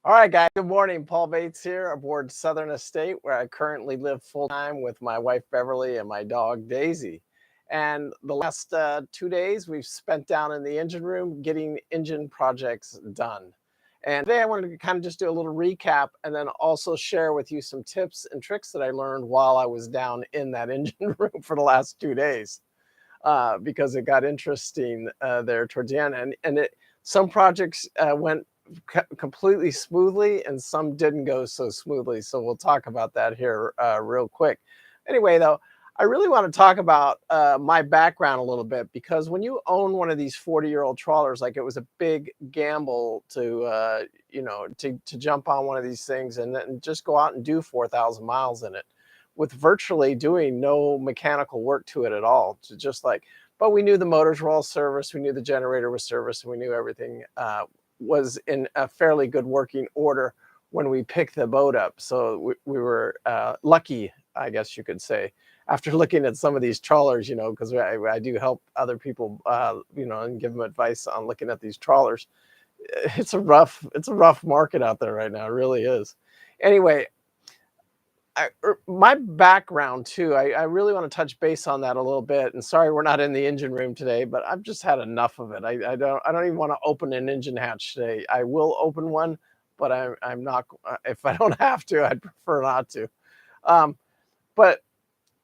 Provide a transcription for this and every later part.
All right, guys. Good morning. Paul Bates here aboard Southern Estate, where I currently live full time with my wife Beverly and my dog Daisy. And the last 2 days we've spent down in the engine room getting engine projects done. And today I wanted to kind of just do a little recap and then also share with you some tips and tricks that I learned while I was down in that engine room for the last 2 days, because it got interesting there towards the end. Some projects went completely smoothly and some didn't go so smoothly. So we'll talk about that here real quick. Anyway, though, I really want to talk about my background a little bit, because when you own one of these 40-year-old trawlers, like, it was a big gamble to, to jump on one of these things and then just go out and do 4,000 miles in it with virtually doing no mechanical work to it at all. To just like, but we knew the motors were all serviced, we knew the generator was serviced, and we knew everything was in a fairly good working order when we picked the boat up. So we were lucky, I guess you could say, after looking at some of these trawlers, because I do help other people, and give them advice on looking at these trawlers. It's a rough market out there right now. It really is. Anyway, my background too, I really want to touch base on that a little bit. And sorry we're not in the engine room today, but I've just had enough of it. I don't even want to open an engine hatch today. I will open one, but I'm not. If I don't have to, I'd prefer not to. Um, but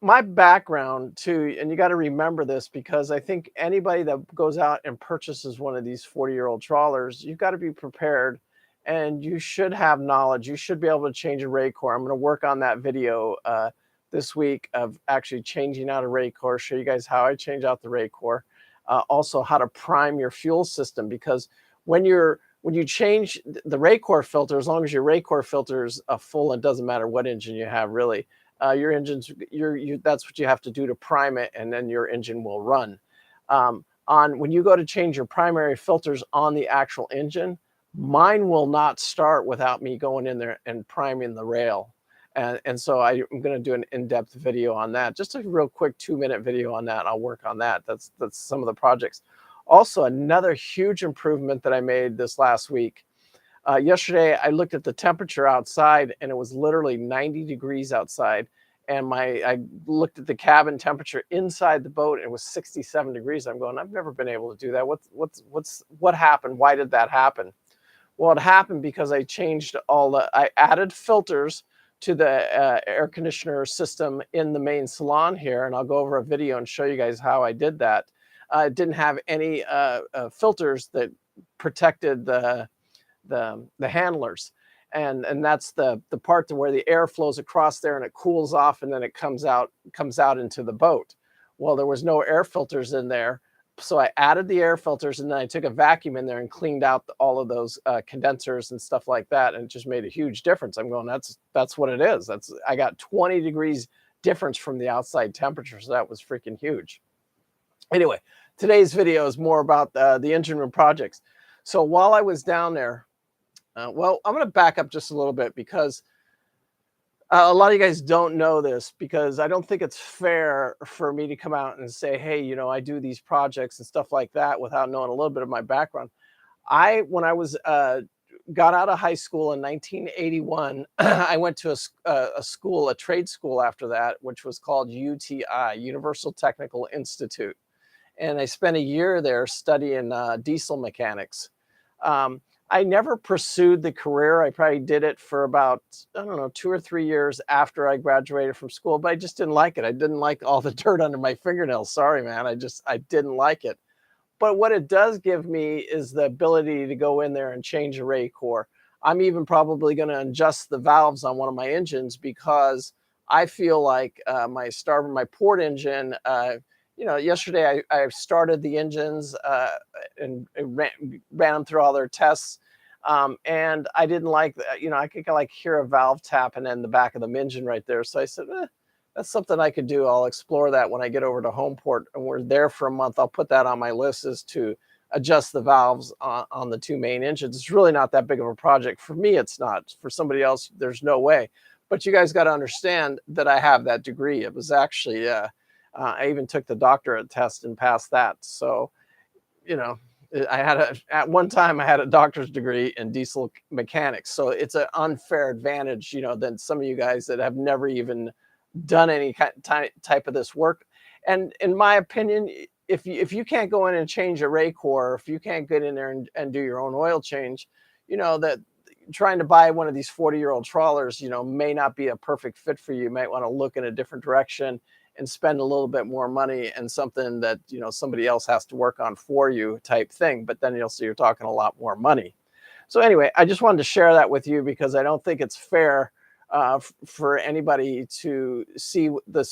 my background too, and you got to remember this, because I think anybody that goes out and purchases one of these 40-year-old trawlers, you've got to be prepared, and you should have knowledge. You should be able to change a Raycore. I'm going to work on that video this week of actually changing out a Raycore, show you guys how I change out the Raycore. Also how to prime your fuel system, because when you change the Raycore filter, as long as your Raycore filter is full, it doesn't matter what engine you have, really. Your engines, that's what you have to do to prime it, and then your engine will run. When you go to change your primary filters on the actual engine, mine will not start without me going in there and priming the rail. And so I'm going to do an in-depth video on that, just a real quick 2-minute video on that. I'll work on that. That's some of the projects. Also, another huge improvement that I made this last week. Yesterday, I looked at the temperature outside, and it was literally 90 degrees outside. And I looked at the cabin temperature inside the boat, and it was 67 degrees. I'm going, I've never been able to do that. What happened? Why did that happen? Well, it happened because I added filters to the air conditioner system in the main salon here, and I'll go over a video and show you guys how I did that. It didn't have any filters that protected the handlers, and that's the part to where the air flows across there and it cools off, and then it comes out into the boat. Well, there was no air filters in there, so I added the air filters, and then I took a vacuum in there and cleaned out all of those condensers and stuff like that, and it just made a huge difference. I'm going, that's what it is. I got 20 degrees difference from the outside temperature, so that was freaking huge. Anyway, today's video is more about the engine room projects. So while I was down there, well, I'm going to back up just a little bit, because a lot of you guys don't know this, because I don't think it's fair for me to come out and say, hey, I do these projects and stuff like that without knowing a little bit of my background. When I was got out of high school in 1981, I went to a trade school after that, which was called UTI, Universal Technical Institute. And I spent a year there studying diesel mechanics. I never pursued the career. I probably did it for about, 2 or 3 years after I graduated from school, but I just didn't like it. I didn't like all the dirt under my fingernails. Sorry, man. I didn't like it. But what it does give me is the ability to go in there and change a Raycore. I'm even probably going to adjust the valves on one of my engines, because I feel like my port engine, yesterday I started the engines and ran them through all their tests. And I didn't like that. I could hear a valve tapping in the back of the engine right there. So I said, that's something I could do. I'll explore that when I get over to Homeport and we're there for a month. I'll put that on my list, is to adjust the valves on the 2 main engines. It's really not that big of a project. For me, it's not. For somebody else, there's no way. But you guys got to understand that I have that degree. It was actually, I even took the doctorate test and passed that. So, At one time I had a doctor's degree in diesel mechanics, so it's an unfair advantage, than some of you guys that have never even done any type of this work. And in my opinion, if you can't go in and change a Raycore, if you can't get in there and do your own oil change, that trying to buy one of these 40-year-old trawlers, may not be a perfect fit for you. You might want to look in a different direction and spend a little bit more money and something that, somebody else has to work on for you type thing. But then you're talking a lot more money. So anyway, I just wanted to share that with you because I don't think it's fair for anybody to see the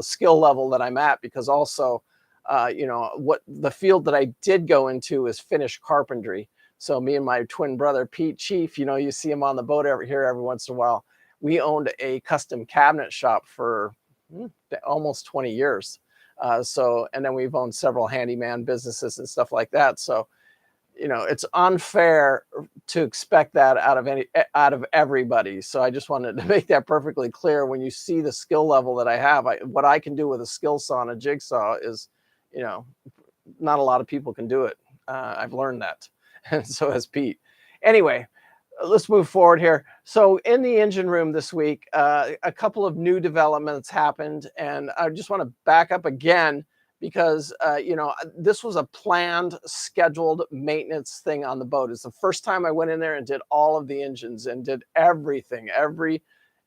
skill level that I'm at, because also, what the field that I did go into is finished carpentry. So me and my twin brother, Pete Chief, you see him on the boat every once in a while. We owned a custom cabinet shop for almost 20 years. And then we've owned several handyman businesses and stuff like that. So, it's unfair to expect that out of everybody. So I just wanted to make that perfectly clear. When you see the skill level that I have, what I can do with a skill saw and a jigsaw is, not a lot of people can do it. I've learned that, and so has Pete. Anyway, let's move forward here. So in the engine room this week, a couple of new developments happened, and I just want to back up again because, this was a planned, scheduled maintenance thing on the boat. It's the first time I went in there and did all of the engines and did everything,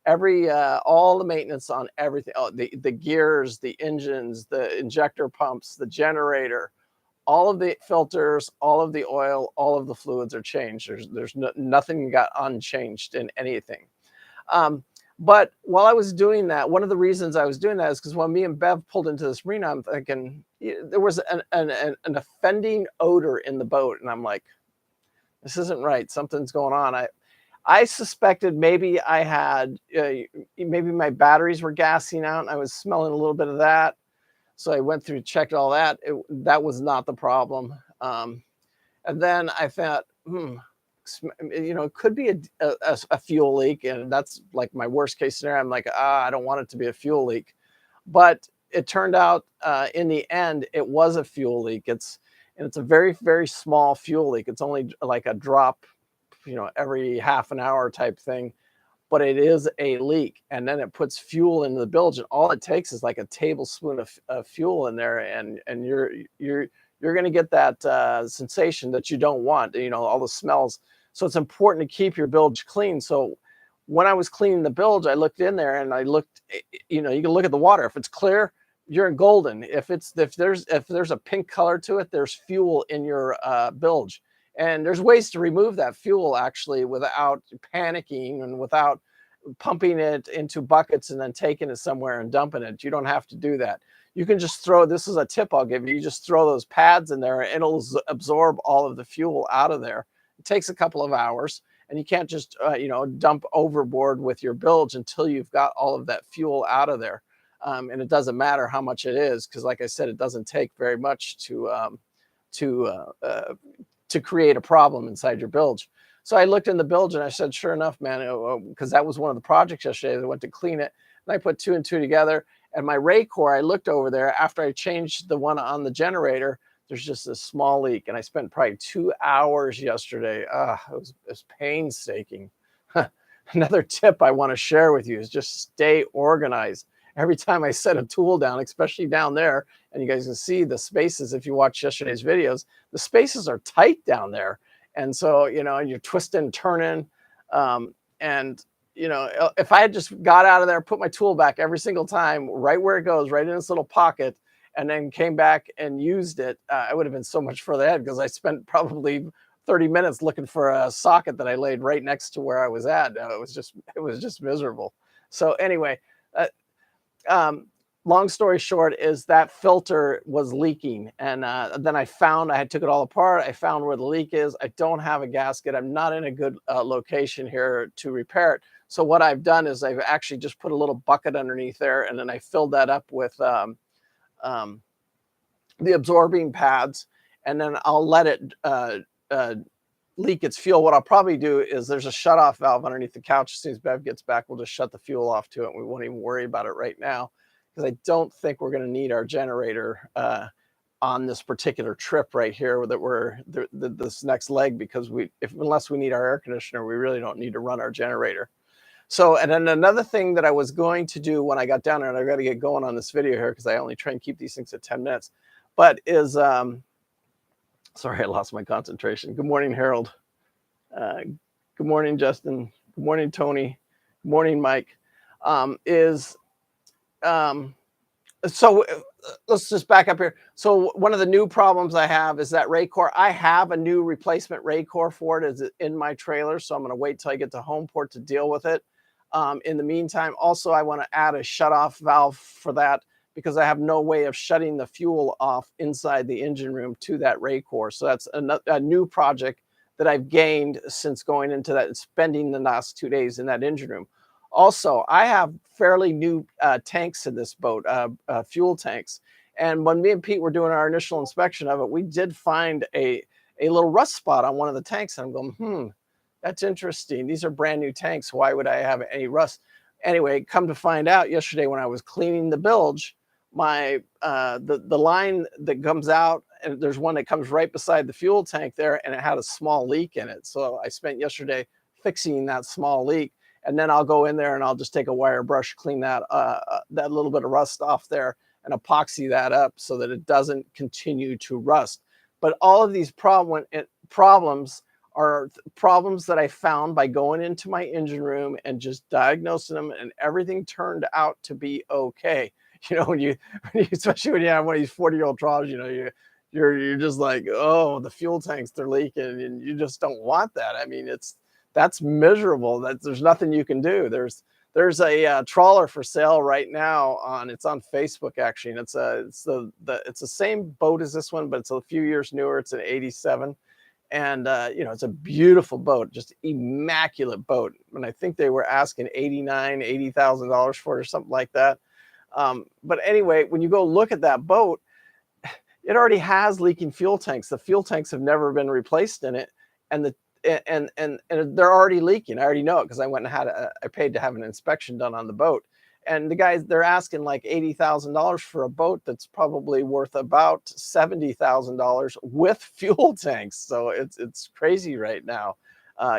all the maintenance on everything. Oh, the gears, the engines, the injector pumps, the generator, all of the filters, all of the oil, all of the fluids are changed. There's nothing got unchanged in anything. But while I was doing that, one of the reasons I was doing that is because when me and Bev pulled into this marina, I'm thinking there was an offending odor in the boat. And I'm like, this isn't right. Something's going on. I suspected maybe I had, maybe my batteries were gassing out, and I was smelling a little bit of that. So I went through, checked all that. That was not the problem. And then I thought, it could be a fuel leak. And that's like my worst case scenario. I'm like, I don't want it to be a fuel leak. But it turned out in the end, it was a fuel leak. It's a very, very small fuel leak. It's only like a drop, every half an hour type thing. But it is a leak, and then it puts fuel into the bilge, and all it takes is like a tablespoon of fuel in there, and you're going to get that sensation that you don't want, all the smells. So it's important to keep your bilge clean. So when I was cleaning the bilge, I looked in there and I looked, you can look at the water. If it's clear, you're in golden. If there's a pink color to it, there's fuel in your bilge. And there's ways to remove that fuel actually without panicking and without pumping it into buckets and then taking it somewhere and dumping it. You don't have to do that. You can just this is a tip I'll give you. You just throw those pads in there and it'll absorb all of the fuel out of there. It takes a couple of hours, and you can't just, dump overboard with your bilge until you've got all of that fuel out of there. And it doesn't matter how much it is, because like I said, it doesn't take very much to create a problem inside your bilge. So I looked in the bilge and I said, sure enough, man, because that was one of the projects yesterday. I went to clean it and I put 2 and 2 together. And my Raycore, I looked over there after I changed the one on the generator. There's just a small leak, and I spent probably 2 hours yesterday. It was painstaking. Another tip I want to share with you is just stay organized. Every time I set a tool down, especially down there, and you guys can see the spaces if you watch yesterday's videos, the spaces are tight down there. And so, you're twisting, turning. And, if I had just got out of there, put my tool back every single time, right where it goes, right in this little pocket, and then came back and used it, I would have been so much further ahead, because I spent probably 30 minutes looking for a socket that I laid right next to where I was at. It was just miserable. So anyway, long story short is that filter was leaking, and then I took it all apart. I found where the leak is. I don't have a gasket. I'm not in a good location here to repair it. So what I've done is I've actually just put a little bucket underneath there, and then I filled that up with the absorbing pads, and then I'll let it leak its fuel. What I'll probably do is there's a shutoff valve underneath the couch. As soon as Bev gets back, we'll just shut the fuel off to it. We won't even worry about it right now, because I don't think we're going to need our generator on this particular trip right here that we're this next leg, because unless we need our air conditioner, we really don't need to run our generator. So, and then another thing that I was going to do when I got down there, and I got to get going on this video here because I only try and keep these things at 10 minutes, but is, sorry, I lost my concentration. Good morning, Harold. Good morning, Justin. Good morning, Tony. Good morning, Mike. So let's just back up here. So one of the new problems I have is that Raycore. I have a new replacement Raycore for it is in my trailer, so I'm going to wait till I get to Homeport to deal with it. In the meantime, also I want to add a shutoff valve for that because I have no way of shutting the fuel off inside the engine room to that Raycore. So that's a new project that I've gained since going into that and spending the last 2 days in that engine room. Also, I have fairly new tanks in this boat, fuel tanks. And when me and Pete were doing our initial inspection of it, we did find a little rust spot on one of the tanks. And I'm going, that's interesting. These are brand new tanks. Why would I have any rust? Anyway, come to find out yesterday when I was cleaning the bilge, my the line that comes out, and there's one that comes right beside the fuel tank there, and it had a small leak in it. So I spent yesterday fixing that small leak. And then I'll go in there and I'll just take a wire brush, clean that little bit of rust off there and epoxy that up so that it doesn't continue to rust. But all of these problems are problems that I found by going into my engine room and just diagnosing them, and everything turned out to be okay. You know, when you especially when you have one of these 40-year-old trawlers, you know, you're just like, oh, the fuel tanks, they're leaking, and you just don't want that. I mean, that's miserable. There's nothing you can do. There's a trawler for sale right now it's on Facebook actually, and it's the same boat as this one, but it's a few years newer. It's an 87, and you know, it's a beautiful boat, just immaculate boat. And I think they were asking $80,000 for it or something like that. But anyway, when you go look at that boat, it already has leaking fuel tanks. The fuel tanks have never been replaced in it, and they're already leaking. I already know it because I went and I paid to have an inspection done on the boat. And the guys, they're asking like $80,000 for a boat that's probably worth about $70,000 with fuel tanks. So it's crazy right now.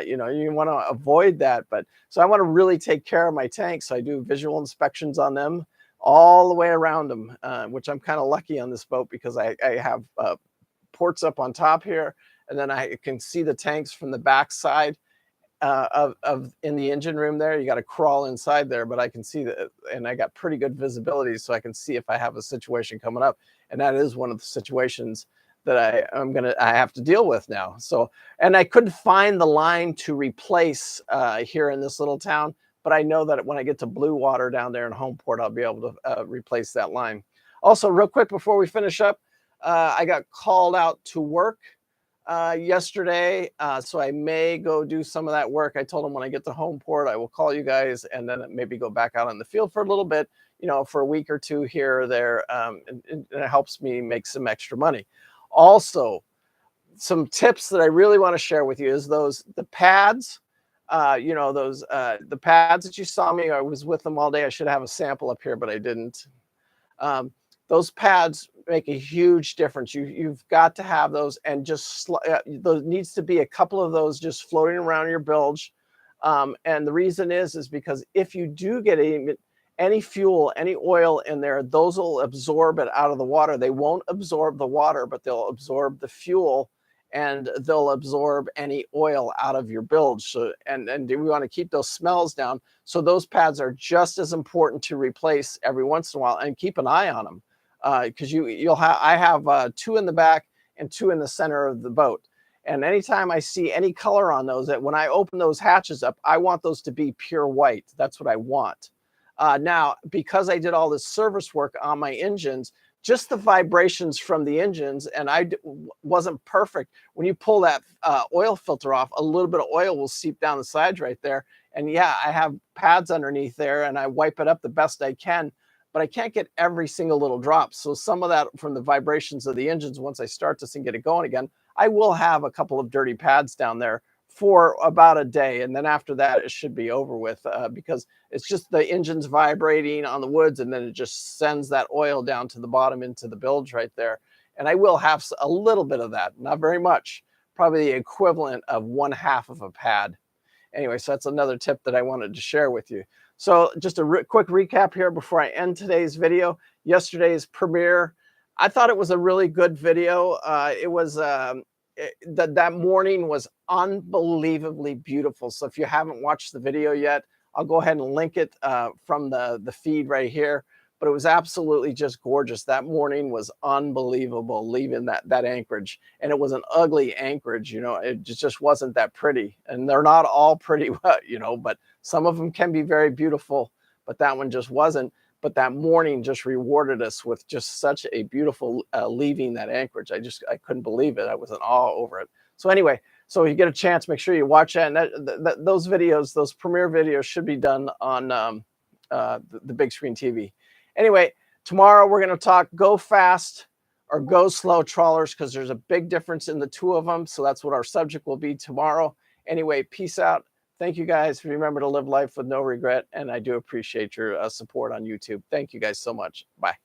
You know, you want to avoid that. But so I want to really take care of my tanks. So I do visual inspections on them all the way around them, which I'm kind of lucky on this boat because I have ports up on top here. And then I can see the tanks from the back side in the engine room there. You got to crawl inside there, but I can see that, and I got pretty good visibility, so I can see if I have a situation coming up. And that is one of the situations that I have to deal with now. So, and I couldn't find the line to replace here in this little town, but I know that when I get to Blue Water down there in Homeport, I'll be able to replace that line. Also, real quick before we finish up, I got called out to work yesterday, so I may go do some of that work. I told them when I get to Homeport, I will call you guys and then maybe go back out on the field for a little bit, you know, for a week or two here or there, and it helps me make some extra money. Also, some tips that I really want to share with you is the pads. You know, the pads that you saw me. I was with them all day. I should have a sample up here, but I didn't. Those pads make a huge difference. You've got to have those, and just there needs to be a couple of those just floating around your bilge. And the reason is because if you do get any fuel, any oil in there, those will absorb it out of the water. They won't absorb the water, but they'll absorb the fuel, and they'll absorb any oil out of your bilge. So, and we want to keep those smells down. So those pads are just as important to replace every once in a while, and keep an eye on them. Because I have 2 in the back and 2 in the center of the boat. And anytime I see any color on those, that when I open those hatches up, I want those to be pure white. That's what I want. Now, because I did all this service work on my engines, just the vibrations from the engines, and I wasn't perfect. When you pull that oil filter off, a little bit of oil will seep down the sides right there. And yeah, I have pads underneath there, and I wipe it up the best I can. But I can't get every single little drop. So some of that from the vibrations of the engines, once I start this and get it going again, I will have a couple of dirty pads down there for about a day. And then after that, it should be over with because it's just the engines vibrating on the woods, and then it just sends that oil down to the bottom into the bilge right there. And I will have a little bit of that, not very much, probably the equivalent of 1/2 of a pad. Anyway, so that's another tip that I wanted to share with you. So just a quick recap here before I end today's video. Yesterday's premiere, I thought it was a really good video. That morning was unbelievably beautiful. So if you haven't watched the video yet, I'll go ahead and link it from the feed right here. But it was absolutely just gorgeous. That morning was unbelievable, leaving that anchorage. And it was an ugly anchorage, you know, it just wasn't that pretty. And they're not all pretty, you know, but some of them can be very beautiful, but that one just wasn't. But that morning just rewarded us with just such a beautiful leaving that anchorage. I couldn't believe it. I was in awe over it. So anyway, so if you get a chance, make sure you watch that. And those videos, those premiere videos should be done on the big screen TV. Anyway, tomorrow we're going to talk go fast or go slow trawlers, because there's a big difference in the two of them. So that's what our subject will be tomorrow. Anyway, peace out. Thank you guys. Remember to live life with no regret. And I do appreciate your support on YouTube. Thank you guys so much. Bye.